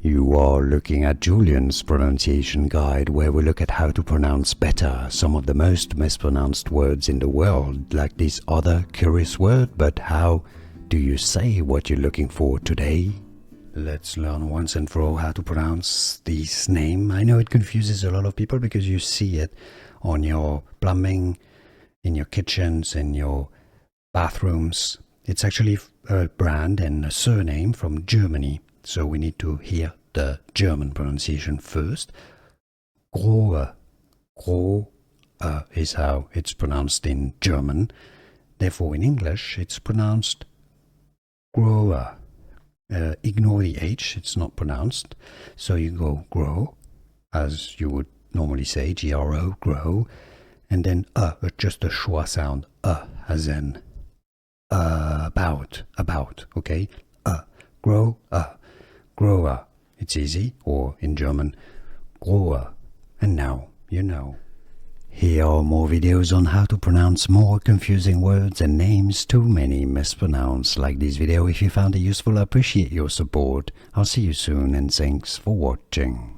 You are looking at Julian's pronunciation guide, where we look at how to pronounce better some of the most mispronounced words in the world, like this other curious word. But how do you say what you're looking for today? Let's learn once and for all how to pronounce this name. I know it confuses a lot of people because you see it on your plumbing, in your kitchens, in your bathrooms. It's actually a brand and a surname from Germany. So we need to hear the German pronunciation first. Grohe. Grohe is how it's pronounced in German. Therefore, in English, it's pronounced Grohe. Ignore the H, it's not pronounced. So you go grow, as you would normally say, G-R-O, grow. And then just a schwa sound, as in about, okay? Grow, grower. It's easy, or in German, grower. And now you know. Here are more videos on how to pronounce more confusing words and names too many mispronounced. Like this video if you found it useful. I appreciate your support. I'll see you soon and thanks for watching.